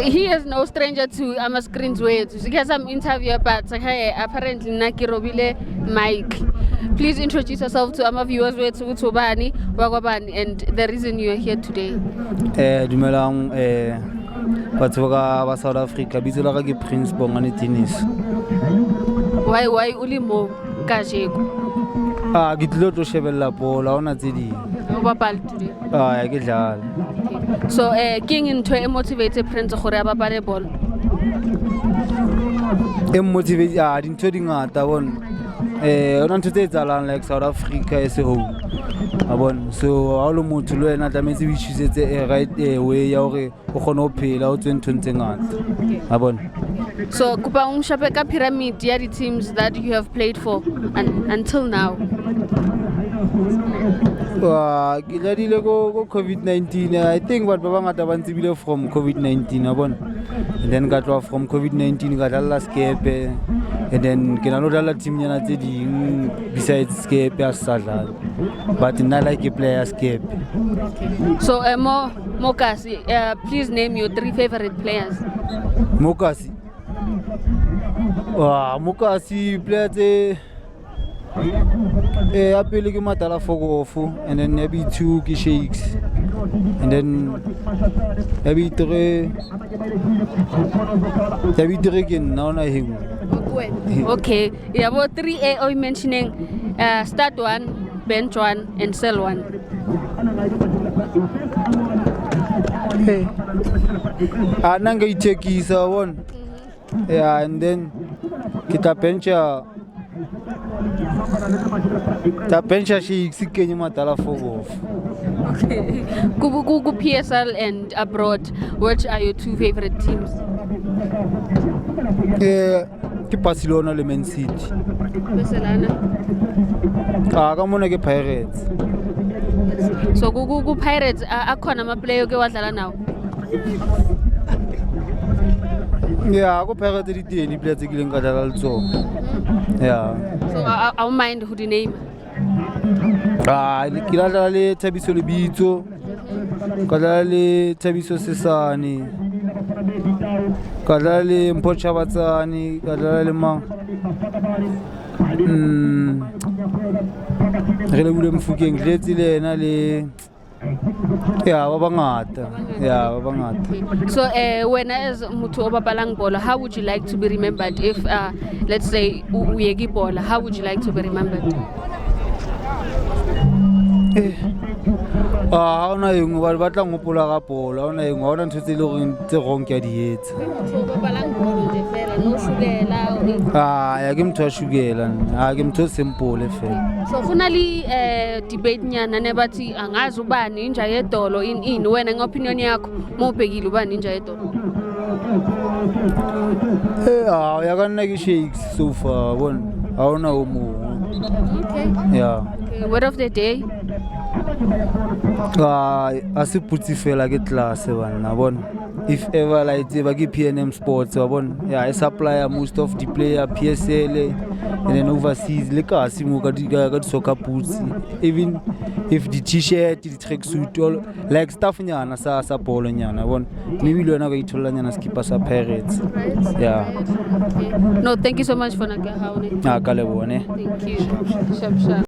He is no stranger to screens ways. Because I'm interviewer, but apparently Naki Robile Mike. Please introduce yourself to our viewers with Utubani, Wagwabani, and the reason you are here today. Dumelang batho ba South Africa bitse la ke Prince Bongane tennis. Why ulimo kajeko? Ke tlilo to shebella bola ona tse ding. O bapala today. Ya ke dlala. So king into a motivated Prince gore a bapale ball. Motivate dintho di ngata bona. Ona ntho tse etsalang like South Africa as a whole. Abon so ha lo motho le wena tlametse o ichusetse a right way ya hore o kgone ho phela o tswe ntho tse ngata. Abon. So kupa umshape ka pyramid ya di teams that you have played for until now. Ke ladile go COVID-19. I think what ba bangata ba ntsibile from COVID-19 abon. And then got from COVID-19 got alla skepe. And then ke na lo dala team yana tse ding besides skepe as sadala. But not like a player skepe. So Mokasi, please name your 3 favorite players. Mokasi. Mokasi player apele ke Matala Fogofu, and then maybe 2 ke Shakes, and then maybe 3 again now na him. Okay, yeah, about 3 are mentioning start 1, bench 1, and sell 1. Hey, nanga ichekisa one. Yeah, and then kita bencha Shakes ke Matala Fogofu. Okay. Kubu PSL and abroad, which are your 2 favorite teams? Ke Barcelona le Man City. Barcelona. Ka mona ke Pirates. So ku Pirates akhona ama player ke wadlala nawo. Yeah, go Pirates di teng di player tse ke leng ka dlala le tsona. Yeah. So I don't mind who the name. Ke dlala le Thabiso Lebitso. Ka dlala le Thabiso Sesane. Ka dlala le Mpocha Batsani, ka dlala le mang. Re le bule Mfukeng tletse le ena le ba bangata. So when as muthu o bapalang bola, how would you like to be remembered if let's say o yeki bola, how would you like to be remembered? Ha ona eng ba batla ngopola ga bola, ona eng ha ona ntho tse le gore tse wrong ke di etsa. Muthu o bapalang bola je fela no shugela. Ya ke motho a shugela, ke motho simple fela. So finally debate nyana ne bathi angazi ubani inja yedolo in wena ngopinion yakho mobhekile ubani inja yedolo. Ya kana ke Shakes so far bona. Ha ona o mo. Okay. Yeah. Okay, word of the day. A se putsi fela ke class bana bona. If ever like ba ke PNM Sports bona. Yeah, I supply most of the player PSL and then overseas le ka simo ka di soccer boots, even if the t-shirt, the tracksuit, all like stuff nyana sa polo nyana bona. Maybe le wena ka ithola nyana skipper sa Pirates. Yeah. Okay. No, thank you so much for naka haone. Ka lebone. Thank you. Sharp.